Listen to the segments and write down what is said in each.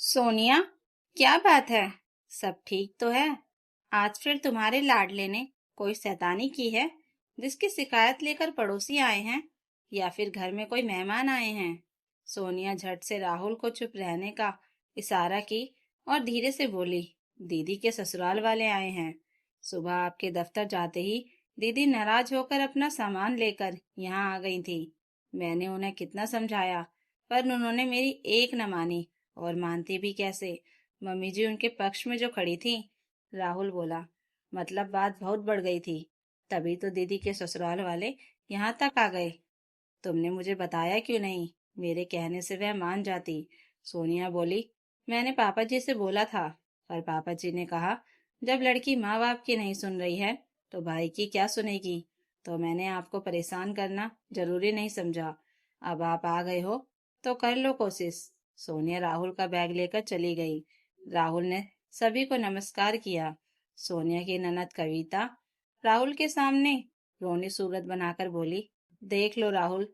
सोनिया, क्या बात है? सब ठीक तो है? आज फिर तुम्हारे लाडले ने कोई शैतानी की है, जिसकी शिकायत लेकर पड़ोसी आए हैं या फिर घर में कोई मेहमान आए हैं? सोनिया झट से राहुल को चुप रहने का इशारा की और धीरे से बोली, दीदी के ससुराल वाले आए हैं। सुबह आपके दफ्तर जाते ही दीदी नाराज होकर अपना सामान लेकर यहाँ आ गई थी। मैंने उन्हें कितना समझाया, पर उन्होंने मेरी एक न मानी। और मानती भी कैसे? मम्मी जी उनके पक्ष में जो खड़ी थी। राहुल बोला, मतलब बात बहुत बढ़ गई थी, तभी तो दीदी के ससुराल वाले यहाँ तक आ गए। तुमने मुझे बताया क्यों नहीं? मेरे कहने से वह मान जाती। सोनिया बोली, मैंने पापा जी से बोला था, पर पापा जी ने कहा जब लड़की माँ बाप की नहीं सुन रही है तो भाई की क्या सुनेगी। तो मैंने आपको परेशान करना जरूरी नहीं समझा। अब आप आ गए हो तो कर लो कोशिश। सोनिया राहुल का बैग लेकर चली गई। राहुल ने सभी को नमस्कार किया। सोनिया की ननद कविता राहुल के सामने रोनी सूरत बनाकर बोली, देख लो राहुल,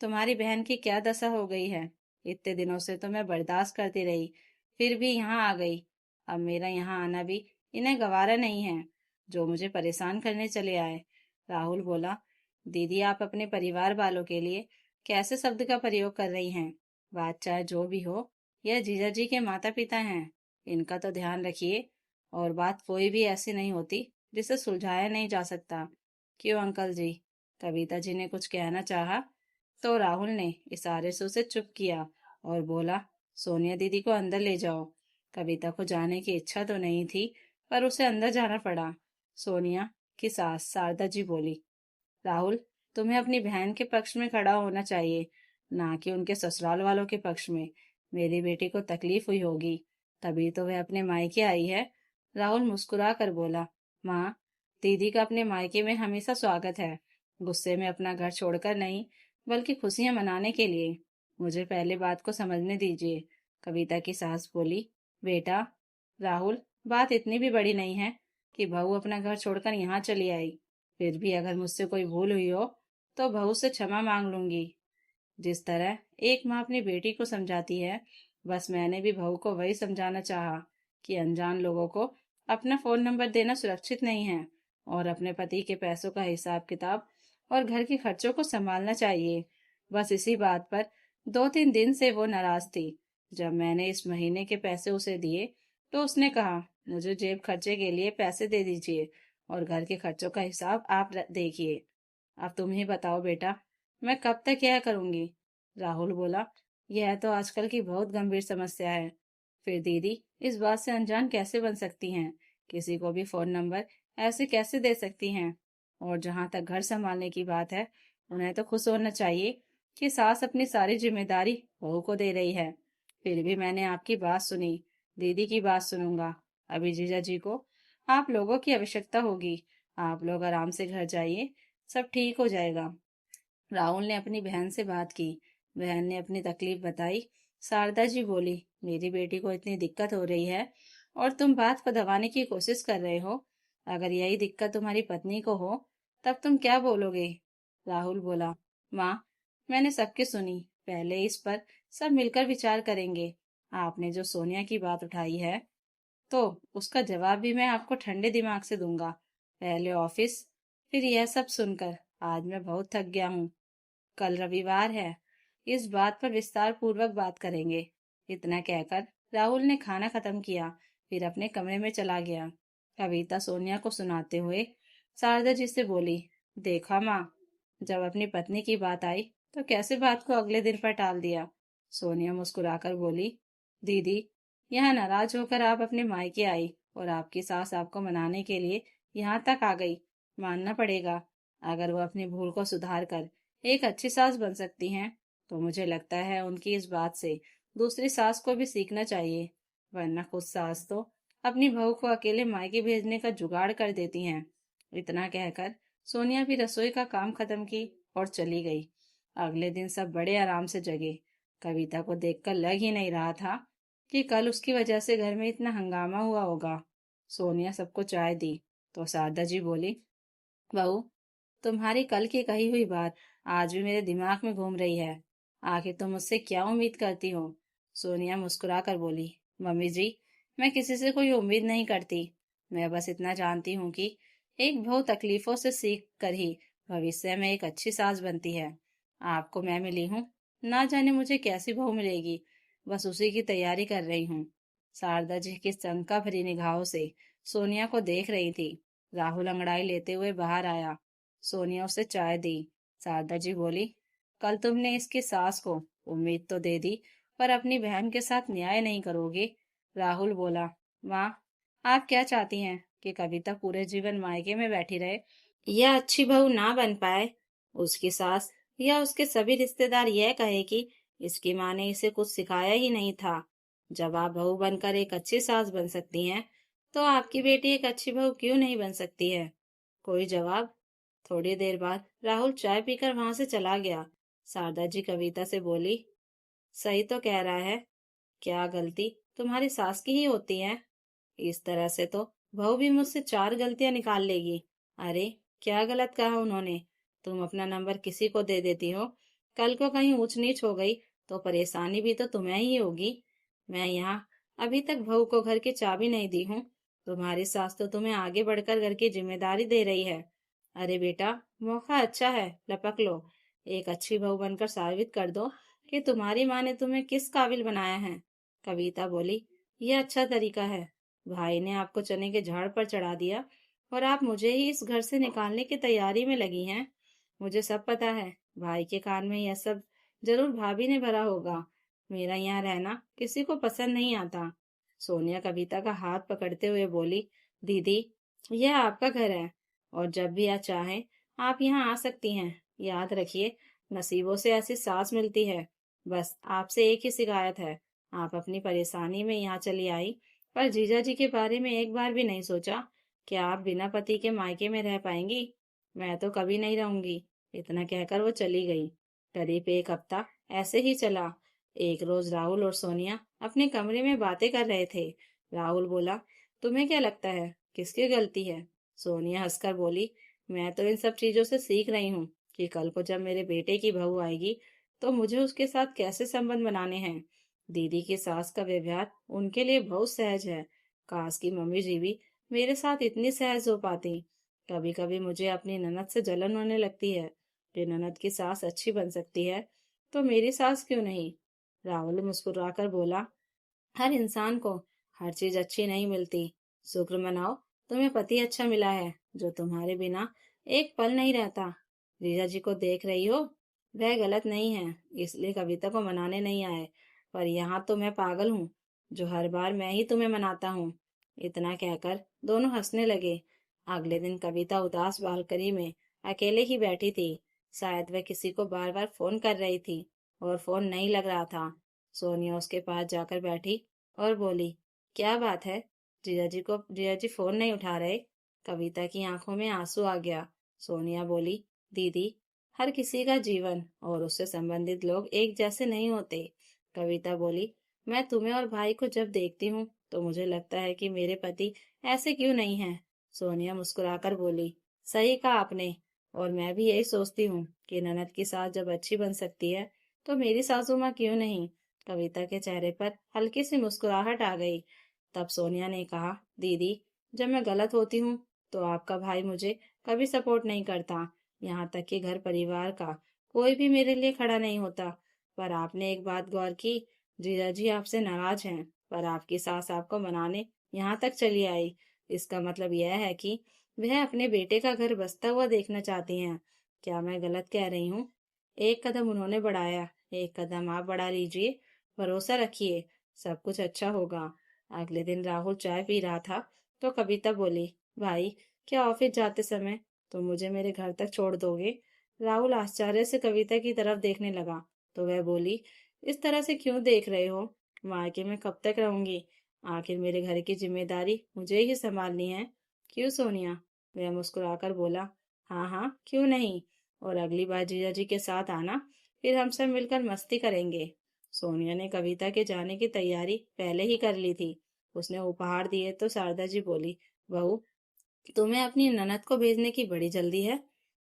तुम्हारी बहन की क्या दशा हो गई है। इतने दिनों से तो मैं बर्दाश्त करती रही, फिर भी यहाँ आ गई। अब मेरा यहाँ आना भी इन्हें गवारा नहीं है, जो मुझे परेशान करने चले आए। राहुल बोला, दीदी आप अपने परिवार वालों के लिए कैसे शब्द का प्रयोग कर रही हैं? बात चाहे जो भी हो, यह जीजा जी के माता पिता हैं, इनका तो ध्यान रखिए। और बात कोई भी ऐसी नहीं होती जिसे सुलझाया नहीं जा सकता। क्यों अंकल जी? कविता जी ने कुछ कहना चाहा तो राहुल ने इशारे से उसे चुप किया और बोला, सोनिया दीदी को अंदर ले जाओ। कविता को जाने की इच्छा तो नहीं थी, पर उसे अंदर जाना पड़ा। सोनिया की सास शारदा जी बोली, राहुल, तुम्हें अपनी बहन के पक्ष में खड़ा होना चाहिए, ना कि उनके ससुराल वालों के पक्ष में। मेरी बेटी को तकलीफ हुई होगी, तभी तो वह अपने मायके आई है। राहुल मुस्कुरा कर बोला, माँ, दीदी का अपने मायके में हमेशा स्वागत है। गुस्से में अपना घर छोड़कर नहीं, बल्कि खुशियां मनाने के लिए। मुझे पहले बात को समझने दीजिए। कविता की सास बोली, बेटा राहुल, बात इतनी भी बड़ी नहीं है कि बहू अपना घर छोड़कर यहाँ चली आई। फिर भी अगर मुझसे कोई भूल हुई हो तो बहू से क्षमा मांग लूंगी। जिस तरह एक माँ अपनी बेटी को समझाती है, बस मैंने भी बहू को वही समझाना चाहा कि अनजान लोगों को अपना फोन नंबर देना सुरक्षित नहीं है और अपने पति के पैसों का हिसाब किताब और घर के खर्चों को संभालना चाहिए। बस इसी बात पर 2-3 दिन से वो नाराज थी। जब मैंने इस महीने के पैसे उसे दिए तो उसने कहा, मुझे जेब खर्चे के लिए पैसे दे दीजिए और घर के खर्चों का हिसाब आप देखिए। अब तुम ही बताओ बेटा, मैं कब तक यह करूंगी? राहुल बोला, यह तो आजकल की बहुत गंभीर समस्या है। फिर दीदी इस बात से अनजान कैसे बन सकती हैं? किसी को भी फोन नंबर ऐसे कैसे दे सकती हैं? और जहां तक घर संभालने की बात है, उन्हें तो खुश होना चाहिए कि सास अपनी सारी जिम्मेदारी बहू को दे रही है। फिर भी मैंने आपकी बात सुनी, दीदी की बात सुनूंगा। अभी जीजा जी को आप लोगों की आवश्यकता होगी। आप लोग आराम से घर जाइए, सब ठीक हो जाएगा। राहुल ने अपनी बहन से बात की। बहन ने अपनी तकलीफ बताई। शारदा जी बोली, मेरी बेटी को इतनी दिक्कत हो रही है और तुम बात को दबाने की कोशिश कर रहे हो। अगर यही दिक्कत तुम्हारी पत्नी को हो, तब तुम क्या बोलोगे? राहुल बोला, माँ, मैंने सबकी सुनी, पहले इस पर सब मिलकर विचार करेंगे। आपने जो सोनिया की बात उठाई है, तो उसका जवाब भी मैं आपको ठंडे दिमाग से दूंगा। पहले ऑफिस, फिर यह सब सुनकर आज मैं बहुत थक गया हूँ। कल रविवार है, इस बात पर विस्तार पूर्वक बात करेंगे। इतना कहकर राहुल ने खाना खत्म किया, फिर अपने कमरे में चला गया। कविता सोनिया को सुनाते हुए शारदा जी से बोली, देखा माँ, जब अपनी पत्नी की बात आई तो कैसे बात को अगले दिन पर टाल दिया। सोनिया मुस्कुराकर बोली, दीदी, यहाँ नाराज होकर आप अपने मायके आई और आपकी सास आपको मनाने के लिए यहाँ तक आ गई। मानना पड़ेगा, अगर वो अपनी भूल को सुधार कर एक अच्छी सास बन सकती हैं, तो मुझे लगता है उनकी इस बात से दूसरी सास को भी सीखना चाहिए। वरना खुद सास तो अपनी बहू को अकेले मायके भेजने का जुगाड़ कर देती हैं। इतना कहकर सोनिया भी रसोई का काम खत्म की और चली गई। अगले दिन सब बड़े आराम से जगे। कविता को देखकर लग ही नहीं रहा था कि कल उसकी वजह से घर में इतना हंगामा हुआ होगा। सोनिया सबको चाय दी तो शारदा जी बोली, बहू, तुम्हारी कल की कही हुई बात आज भी मेरे दिमाग में घूम रही है। आखिर तुम मुझसे क्या उम्मीद करती हो? सोनिया मुस्कुरा कर बोली, मम्मी जी, मैं किसी से कोई उम्मीद नहीं करती। मैं बस इतना जानती हूँ कि एक बहू तकलीफों से सीख कर ही भविष्य में एक अच्छी सास बनती है। आपको मैं मिली हूँ, ना जाने मुझे कैसी बहू मिलेगी, बस उसी की तैयारी कर रही हूँ। शारदा जी की शंका भरी निगाहों से सोनिया को देख रही थी। राहुल अंगड़ाई लेते हुए बाहर आया। सोनिया उसे चाय दी। शारदा जी बोली, कल तुमने इसकी सास को उम्मीद तो दे दी, पर अपनी बहन के साथ न्याय नहीं करोगे। राहुल बोला, माँ, आप क्या चाहती हैं कि कविता पूरे जीवन मायके में बैठी रहे या अच्छी बहू ना बन पाए? उसकी सास या उसके सभी रिश्तेदार यह कहे कि इसकी माँ ने इसे कुछ सिखाया ही नहीं था। जब आप बहू बनकर एक अच्छी सास बन सकती हैं, तो आपकी बेटी एक अच्छी बहू क्यों नहीं बन सकती है? कोई जवाब? थोड़ी देर बाद राहुल चाय पीकर वहां से चला गया। शारदा जी कविता से बोली, सही तो कह रहा है। क्या गलती तुम्हारी सास की ही होती है? इस तरह से तो बहू भी मुझसे 4 गलतियां निकाल लेगी। अरे, क्या गलत कहा उन्होंने? तुम अपना नंबर किसी को दे देती हो, कल को कहीं ऊंच नीच हो गई तो परेशानी भी तो तुम्हें ही होगी। मैं यहाँ अभी तक बहू को घर की चाबी नहीं दी हूँ। तुम्हारी सास तो तुम्हें आगे बढ़कर घर की जिम्मेदारी दे रही है। अरे बेटा, मौका अच्छा है, लपक लो। एक अच्छी बहू बनकर साबित कर दो कि तुम्हारी माँ ने तुम्हें किस काबिल बनाया है। कविता बोली, यह अच्छा तरीका है। भाई ने आपको चने के झाड़ पर चढ़ा दिया और आप मुझे ही इस घर से निकालने की तैयारी में लगी हैं। मुझे सब पता है। भाई के कान में यह सब जरूर भाभी ने भरा होगा। मेरा यहाँ रहना किसी को पसंद नहीं आता। सोनिया कविता का हाथ पकड़ते हुए बोली, दीदी, यह आपका घर है और जब भी आप चाहें आप यहाँ आ सकती हैं। याद रखिए, नसीबों से ऐसी सास मिलती है। बस आपसे एक ही शिकायत है, आप अपनी परेशानी में यहाँ चली आई, पर जीजा जी के बारे में एक बार भी नहीं सोचा कि आप बिना पति के मायके में रह पाएंगी। मैं तो कभी नहीं रहूंगी। इतना कहकर वो चली गई। करीब एक हफ्ता ऐसे ही चला। एक रोज राहुल और सोनिया अपने कमरे में बातें कर रहे थे। राहुल बोला, तुम्हें क्या लगता है किसकी गलती है? सोनिया हंसकर बोली, मैं तो इन सब चीजों से सीख रही हूँ कि कल को जब मेरे बेटे की बहू आएगी तो मुझे उसके साथ कैसे संबंध बनाने हैं। दीदी की सास का व्यवहार उनके लिए बहुत सहज है। काश की मम्मी जी भी मेरे साथ इतनी सहज हो पाती। कभी कभी मुझे अपनी ननद से जलन होने लगती है कि ननद की सास अच्छी बन सकती है, तो मेरी सास क्यों नहीं? राहुल मुस्कुराकर बोला, हर इंसान को हर चीज अच्छी नहीं मिलती। शुक्र मनाओ, तुम्हें पति अच्छा मिला है जो तुम्हारे बिना एक पल नहीं रहता। जीजा जी को देख रही हो, वह गलत नहीं है, इसलिए कविता को मनाने नहीं आए। पर यहाँ तो मैं पागल हूँ जो हर बार मैं ही तुम्हें मनाता हूँ। इतना कहकर दोनों हंसने लगे। अगले दिन कविता उदास बालकनी में अकेले ही बैठी थी। शायद वह किसी को बार बार फोन कर रही थी और फोन नहीं लग रहा था। सोनिया उसके पास जाकर बैठी और बोली, क्या बात है? जीजा जी फोन नहीं उठा रहे? कविता की आंखों में आंसू आ गया। सोनिया बोली, दीदी, हर किसी का जीवन और उससे संबंधित लोग एक जैसे नहीं होते। कविता बोली, मैं तुम्हें और भाई को जब देखती हूँ तो मुझे लगता है कि मेरे पति ऐसे क्यों नहीं हैं। सोनिया मुस्कुराकर बोली, सही कहा आपने, और मैं भी यही सोचती हूँ कि ननद की सास जब अच्छी बन सकती है तो मेरी सासू माँ क्यों नहीं। कविता के चेहरे पर हल्की सी मुस्कुराहट आ गई। तब सोनिया ने कहा, दीदी, जब मैं गलत होती हूँ तो आपका भाई मुझे कभी सपोर्ट नहीं करता। यहाँ तक कि घर परिवार का कोई भी मेरे लिए खड़ा नहीं होता। पर आपने एक बात गौर की? जीजा जी आपसे नाराज हैं, पर आपकी सास आपको मनाने यहाँ तक चली आई। इसका मतलब यह है कि वह अपने बेटे का घर बसता हुआ देखना चाहती हैं। क्या मैं गलत कह रही हूँ? एक कदम उन्होंने बढ़ाया, एक कदम आप बढ़ा लीजिए। भरोसा रखिए, सब कुछ अच्छा होगा। अगले दिन राहुल चाय पी रहा था तो कविता बोली, भाई, क्या ऑफिस जाते समय तुम मुझे मेरे घर तक छोड़ दोगे? राहुल आश्चर्य से कविता की तरफ देखने लगा तो वह बोली, इस तरह से क्यों देख रहे हो? मायके में कब तक रहूंगी? आखिर मेरे घर की जिम्मेदारी मुझे ही संभालनी है। क्यों सोनिया? वह मुस्कुराकर बोला, हाँ हाँ, क्यों नहीं। और अगली बार जीजा जी के साथ आना, फिर हम सब मिलकर मस्ती करेंगे। सोनिया ने कविता के जाने की तैयारी पहले ही कर ली थी। उसने उपहार दिए तो शारदा जी बोली, बहू, तुम्हें अपनी ननद को भेजने की बड़ी जल्दी है,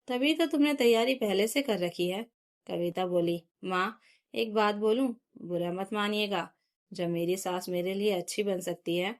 तभी तो तुमने तैयारी पहले से कर रखी है। कविता बोली, माँ, एक बात बोलूं, बुरा मत मानिएगा, जब मेरी सास मेरे लिए अच्छी बन सकती है,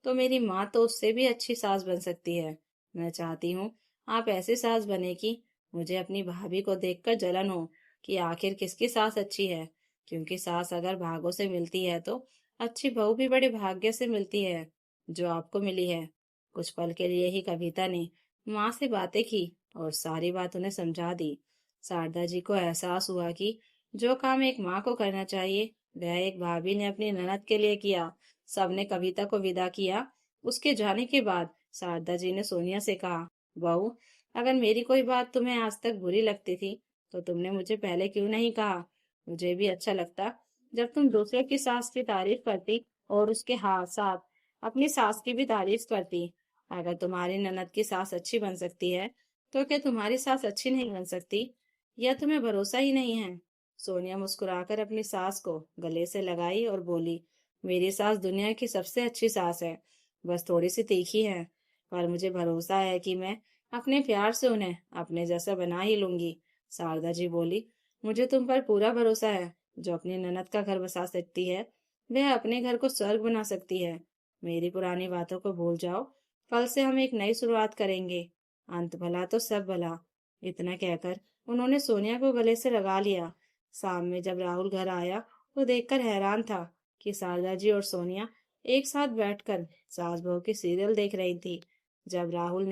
तो मेरी माँ तो उससे भी अच्छी सास बन सकती है। मैं चाहती हूँ आप ऐसी सास बने कि मुझे अपनी भाभी को देखकर जलन हो कि आखिर किसकी सास अच्छी है। क्योंकि सास अगर भागों से मिलती है तो अच्छी बहू भी बड़े भाग्य से मिलती है, जो आपको मिली है। कुछ पल के लिए ही कविता ने माँ से बातें की और सारी बात उन्हें समझा दी। शारदा जी को एहसास हुआ कि जो काम एक माँ को करना चाहिए वह एक भाभी ने अपनी ननद के लिए किया। सबने कविता को विदा किया। उसके जाने के बाद शारदा जी ने सोनिया से कहा, बहू, अगर मेरी कोई बात तुम्हें आज तक बुरी लगती थी तो तुमने मुझे पहले क्यों नहीं कहा। मुझे भी अच्छा लगता जब तुम दूसरे की सास की तारीफ करती और उसके हाथ साथ अपनी सास की भी तारीफ करती। अगर तुम्हारी ननद की सास अच्छी बन सकती है तो क्या तुम्हारी सास अच्छी नहीं बन सकती? या तुम्हें भरोसा ही नहीं है? सोनिया मुस्कुराकर अपनी सास को गले से लगाई और बोली, मेरी सास दुनिया की सबसे अच्छी सास है, बस थोड़ी सी तीखी है, पर मुझे भरोसा है कि मैं अपने प्यार से उन्हें अपने जैसा बना ही लूंगी। शारदा जी बोली, मुझे तुम पर पूरा भरोसा है। जो अपनी ननद का घर बसा सकती है वह अपने घर को स्वर्ग बना सकती है। मेरी पुरानी बातों को भूल जाओ, कल से हम एक नई शुरुआत करेंगे। अंत भला तो सब भला। इतना कहकर उन्होंने सोनिया को गले से लगा लिया। शाम में जब राहुल घर आया तो देखकर हैरान था कि शारदा जी और सोनिया एक साथ बैठकर सास बहू की सीरियल देख रही थी। जब राहुल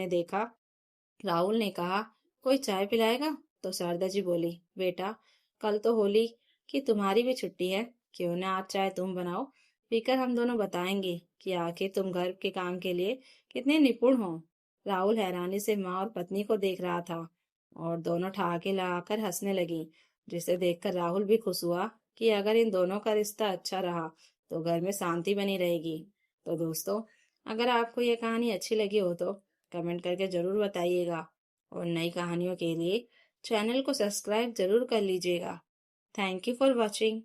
ने कहा, कोई चाय पिलाएगा? तो शारदा जी बोली, बेटा, कल तो होली की तुम्हारी भी छुट्टी है, क्यों ना आज चाय तुम बनाओ, पीकर हम दोनों बताएंगे कि आखिर तुम घर के काम के लिए कितने निपुण हो। राहुल हैरानी से माँ और पत्नी को देख रहा था और दोनों ठहाके लगाकर हंसने लगी, जिसे देखकर राहुल भी खुश हुआ कि अगर इन दोनों का रिश्ता अच्छा रहा तो घर में शांति बनी रहेगी। तो दोस्तों, अगर आपको ये कहानी अच्छी लगी हो तो कमेंट करके जरूर बताइएगा और नई कहानियों के लिए चैनल को सब्सक्राइब जरूर कर लीजिएगा। Thank you for watching.